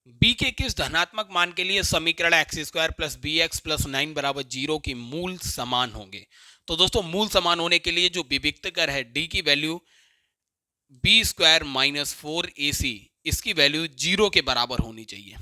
B के किस धनात्मक मान के लिए समीकरण x square plus b x plus 9 बराबर 0 की मूल समान होंगे। तो दोस्तों मूल समान होने के लिए जो विविक्तकर है डी की value B square minus 4ac, इसकी वैल्यू 0 के बराबर होनी चाहिए।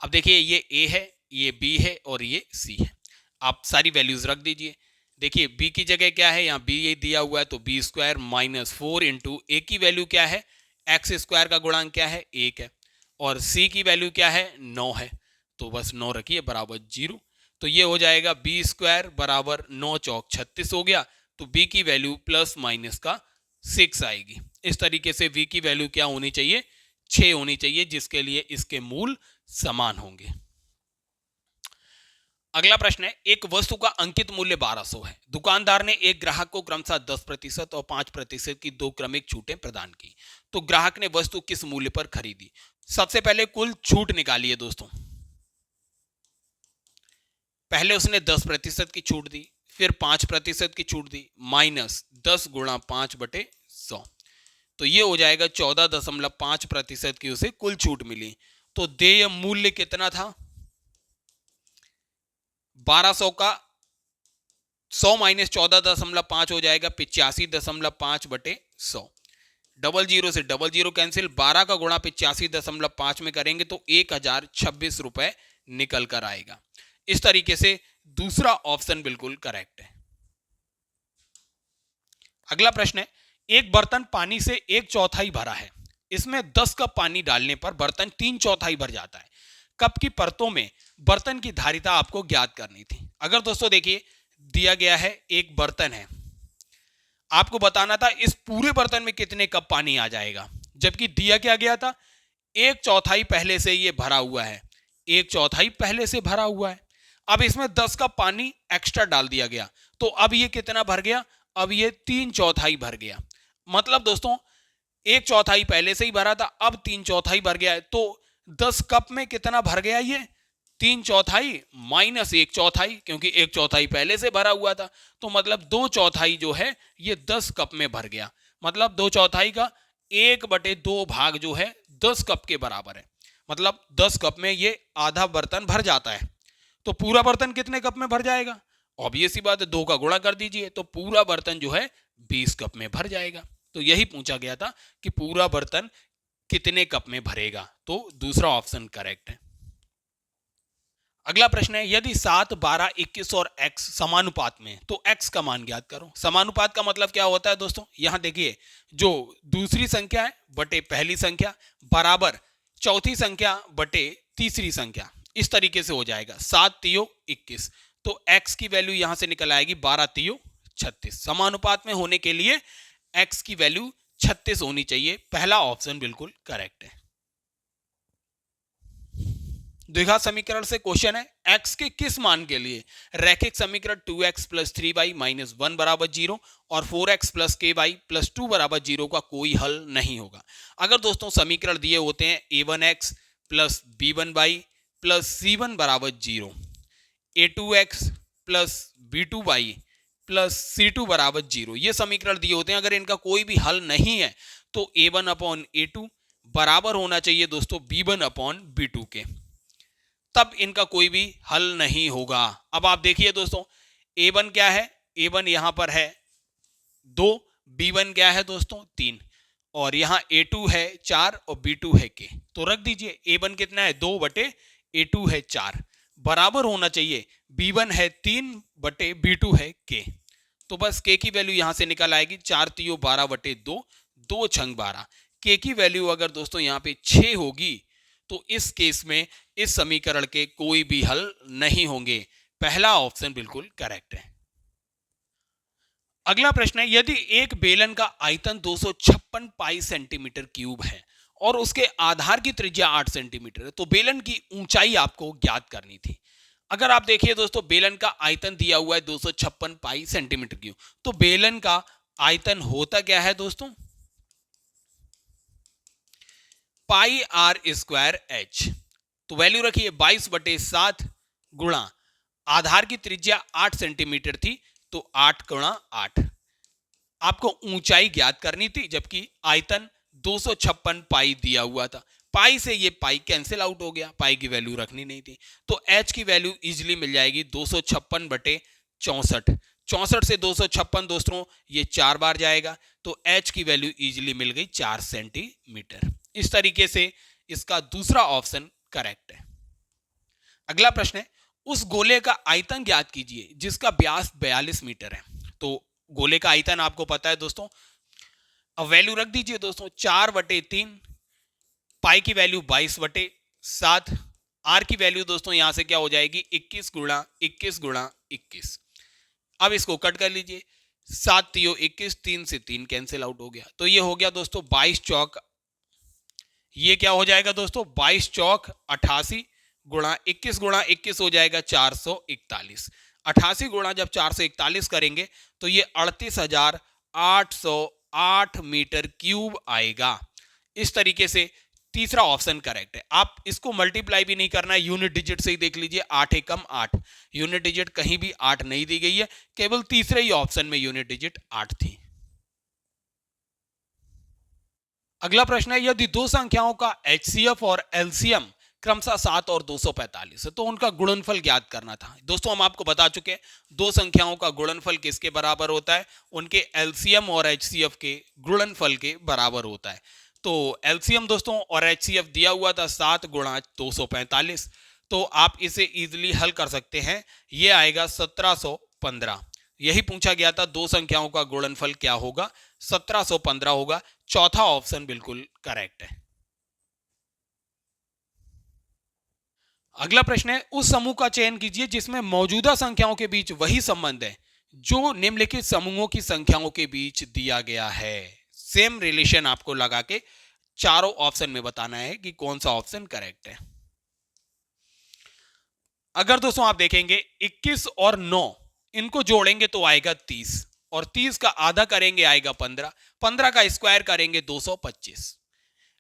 अब देखिए ये a है, ये b है और ये c है। आप सारी वैल्यूज रख दीजिए। देखिए b की जगह क्या है, यहाँ b ये दिया हुआ है तो बी स्क्वायर माइनस 4 इंटू ए की वैल्यू क्या है, एक्स स्क्वायर का गुणांक क्या है 1 है, और c की वैल्यू क्या है 9 है, तो बस 9 रखिए बराबर 0। तो ये हो जाएगा बी स्क्वायर बराबर 9 चौक 36 हो गया। तो b की वैल्यू प्लस माइनस का 6 आएगी। इस तरीके से v की वैल्यू क्या होनी चाहिए, 6 होनी चाहिए, जिसके लिए इसके मूल समान होंगे। अगला प्रश्न है, एक वस्तु का अंकित मूल्य 1200 है। दुकानदार ने एक ग्राहक को क्रमशः 10% और 5% की दो क्रमिक छूटें प्रदान की। तो ग्राहक ने वस्तु किस मूल्य पर खरीदी। सबसे पहले कुल छूट निकालिए दोस्तों। पहले उसने 10% की छूट दी, फिर 5% की छूट दी, माइनस 10 गुणा 5/100, तो ये हो जाएगा 14.5% की उसे कुल छूट मिली। तो देय मूल्य कितना था, 1200 का 100 माइनस 14.5 हो जाएगा 85.5/100। डबल जीरो से डबल जीरो कैंसिल, 12 का गुणा 85.5 में करेंगे तो 1026 रुपए निकल कर आएगा। इस तरीके से दूसरा ऑप्शन बिल्कुल करेक्ट है। अगला प्रश्न है, एक बर्तन पानी से 1/4 भरा है। इसमें 10 कप पानी डालने पर बर्तन 3/4 भर जाता है। कप की परतों में बर्तन की धारिता आपको ज्ञात करनी थी। अगर दोस्तों देखिए दिया गया है एक बर्तन है, आपको बताना था इस पूरे बर्तन में कितने कप पानी आ जाएगा, जबकि दिया क्या गया था 1/4 पहले से ये भरा हुआ है, 1/4 पहले से भरा हुआ है। अब इसमें 10 कप पानी एक्स्ट्रा डाल दिया गया, तो अब ये कितना भर गया, अब ये 3/4 भर गया। मतलब दोस्तों 1/4 पहले से ही भरा था, अब 3/4 भर गया है। तो 10 कप में कितना भर गया, ये 3/4 माइनस 1/4, क्योंकि 1/4 पहले से भरा हुआ था, तो मतलब 2/4 जो है ये 10 कप में भर गया। मतलब 2/4 का 1/2 भाग जो है 10 कप के बराबर है। मतलब 10 कप में ये आधा बर्तन भर जाता है। तो पूरा बर्तन कितने कप में भर जाएगा, ऑब्वियस सी बात है 2 का गुणा कर दीजिए, तो पूरा बर्तन जो है 20 कप में भर जाएगा। तो यही पूछा गया था कि पूरा बर्तन कितने कप में भरेगा, तो दूसरा ऑप्शन करेक्ट है। अगला प्रश्न है, यदि 7, 12, 21 और x समानुपात में, तो x का मान ज्ञात करो। समानुपात का मतलब क्या होता है दोस्तों, यहां देखिए जो दूसरी संख्या है बटे पहली संख्या बराबर चौथी संख्या बटे तीसरी संख्या, इस तरीके से हो जाएगा। 7 तियो 21, तो x की वैल्यू यहां से निकल आएगी 12 तियो 36। समानुपात में होने के लिए x की वैल्यू 36 होनी चाहिए। पहला ऑप्शन बिल्कुल करेक्ट है। द्विघात समीकरण से क्वेश्चन है, x के किस मान के लिए रैखिक समीकरण 2x प्लस 3y माइनस 1 बराबर 0 और 4x प्लस के वाई प्लस 2 बराबर 0 का कोई हल नहीं होगा। अगर दोस्तों समीकरण दिए होते हैं a1x plus b1y plus c1 बराबर 0, a2x plus b2y plus c2 बराबर 0, ये समीकरण दिए होते हैं, अगर इनका कोई भी हल नहीं है तो a1/a2 बराबर होना चाहिए दोस्तों b1/b2 के, तब इनका कोई भी हल नहीं होगा। अब आप देखिए दोस्तों a1 क्या है, a1 यहां पर है 2, b1 क्या है दोस्तों 3, और यहां a2 है 4 और b2 है k, तो रख दीजिए a1 कितना है 2 बटे a2 है 4, बराबर होना चाहिए b1 है 3 बटे b2 है k। तो बस k की वैल्यू यहां से निकल आएगी 4 तियो 12 बटे 2, 2 छंग 12। k की वैल्यू अगर दोस्तों यहां पे 6 होगी तो इस केस में इस समीकरण के कोई भी हल नहीं होंगे। पहला ऑप्शन बिल्कुल करेक्ट है। अगला प्रश्न है, यदि एक बेलन का आयतन 256 पाई सेंटीमीटर क्यूब है और उसके आधार की त्रिज्या 8 सेंटीमीटर है, तो बेलन की ऊंचाई आपको ज्ञात करनी थी। अगर आप देखिए दोस्तों बेलन का आयतन दिया हुआ है 256 पाई सेंटीमीटर क्यूब, तो बेलन का आयतन होता क्या है दोस्तों, पाई आर स्क्वायर एच। तो वैल्यू रखिए 22/7 गुणा आधार की त्रिज्या 8 सेंटीमीटर थी, तो 8 गुणा 8। आपको ऊंचाई ज्ञात करनी थी, जबकि आयतन 256 पाई दिया हुआ था। पाई से ये पाई कैंसिल आउट हो गया, पाई की वैल्यू रखनी नहीं थी, तो एच की वैल्यू इजिली मिल जाएगी 256/64। 64 से 256 दोस्तों ये 4 बार जाएगा, तो एच की वैल्यू इजिली मिल गई 4 सेंटीमीटर। इस तरीके से इसका दूसरा ऑप्शन करेक्ट है। अगला प्रश्न है, उस गोले का आयतन ज्ञात कीजिए जिसका व्यास 42 मीटर है। तो गोले का आयतन आपको पता है दोस्तों, अब वैल्यू रख दीजिए दोस्तों 4/3, पाई की वैल्यू 22/7, आर की वैल्यू दोस्तों यहां से क्या हो जाएगी 21 गुणा 21 गुणा 21। अब इसको कट कर लीजिए, 7 3 21, 3 से 3 कैंसिल आउट हो गया, तो ये हो गया दोस्तों 22 चौक, ये क्या हो जाएगा दोस्तों 22 चौक 88 गुणा 21 हो जाएगा 441। 88 गुणा जब 441 करेंगे तो ये 38,808 मीटर क्यूब आएगा। इस तरीके से तीसरा ऑप्शन करेक्ट है। आप इसको मल्टीप्लाई भी नहीं करना है, यूनिट डिजिट से ही देख लीजिए, 8 एकम 8, यूनिट डिजिट कहीं भी 8 नहीं दी गई है, केवल तीसरे ही ऑप्शन में यूनिट डिजिट 8 थी। अगला प्रश्न है, यदि दो संख्याओं का एचसीएफ और एलसीएम क्रमशः 7 और 245 है तो उनका गुणनफल ज्ञात करना था। दोस्तों हम आपको बता चुके हैं दो संख्याओं का गुणनफल किसके बराबर होता है, उनके एलसीएम और एचसीएफ के गुणनफल के बराबर होता है। तो एलसीएम दोस्तों और एचसीएफ दिया हुआ था 7 गुणा 245, तो आप इसे इजीली हल कर सकते हैं, ये आएगा 1715। यही पूछा गया था दो संख्याओं का गुणनफल क्या होगा, 1715 होगा। चौथा ऑप्शन बिल्कुल करेक्ट है। अगला प्रश्न है, उस समूह का चयन कीजिए जिसमें मौजूदा संख्याओं के बीच वही संबंध है जो निम्नलिखित समूहों की संख्याओं के बीच दिया गया है। सेम रिलेशन आपको लगा के चारों ऑप्शन में बताना है कि कौन सा ऑप्शन करेक्ट है। अगर दोस्तों आप देखेंगे 21 और 9 इनको जोड़ेंगे तो आएगा 30, और 30 का आधा करेंगे आएगा 15, 15 का स्क्वायर करेंगे 225।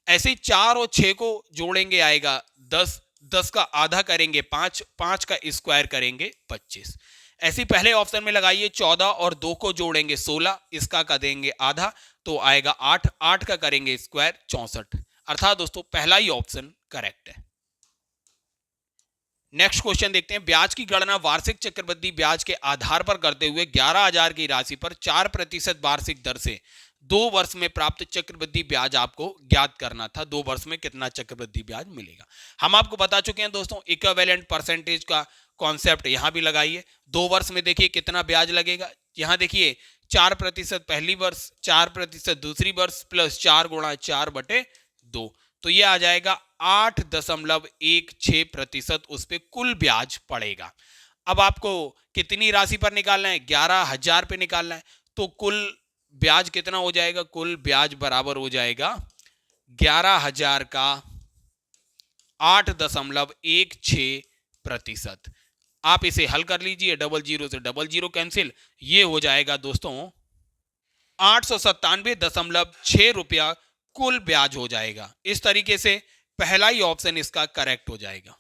ऐसे ही 4 और 6 को जोड़ेंगे आएगा 10, 10 का आधा करेंगे 5, 5 का स्क्वायर करेंगे 25। ऐसे पहले ऑप्शन में लगाइए 14 और 2 को जोड़ेंगे 16, इसका कर देंगे आधा तो आएगा 8, 8 का करेंगे स्क्वायर 64। अर्थात दोस्तों पहला ही ऑप्शन करेक्ट है। नेक्स्ट क्वेश्चन देखते हैं, ब्याज की गणना वार्षिक चक्रवृद्धि ब्याज के आधार पर करते हुए 11,000 की राशि पर 4% वार्षिक दर से 2 वर्ष में प्राप्त चक्रवृद्धि ब्याज आपको ज्ञात करना था। 2 वर्ष में कितना चक्रवृद्धि ब्याज मिलेगा, हम आपको बता चुके हैं दोस्तों। इक्विवेलेंट परसेंटेज का कॉन्सेप्ट यहां भी लगाइए। 2 वर्ष में देखिए कितना ब्याज लगेगा, यहां देखिए 4% पहली वर्ष, 4% दूसरी वर्ष, प्लस 4 गुणा 4/2, तो ये आ जाएगा 8.16% उस पर कुल ब्याज पड़ेगा। अब आपको कितनी राशि पर निकालना है, 11,000 पे निकालना है, तो कुल ब्याज कितना हो जाएगा, कुल ब्याज बराबर हो जाएगा 11,000 का 8.16%। आप इसे हल कर लीजिए, 00 से 00 कैंसिल, ये हो जाएगा दोस्तों 897.6 रुपया कुल ब्याज हो जाएगा। इस तरीके से पहला ही ऑप्शन इसका करेक्ट हो जाएगा।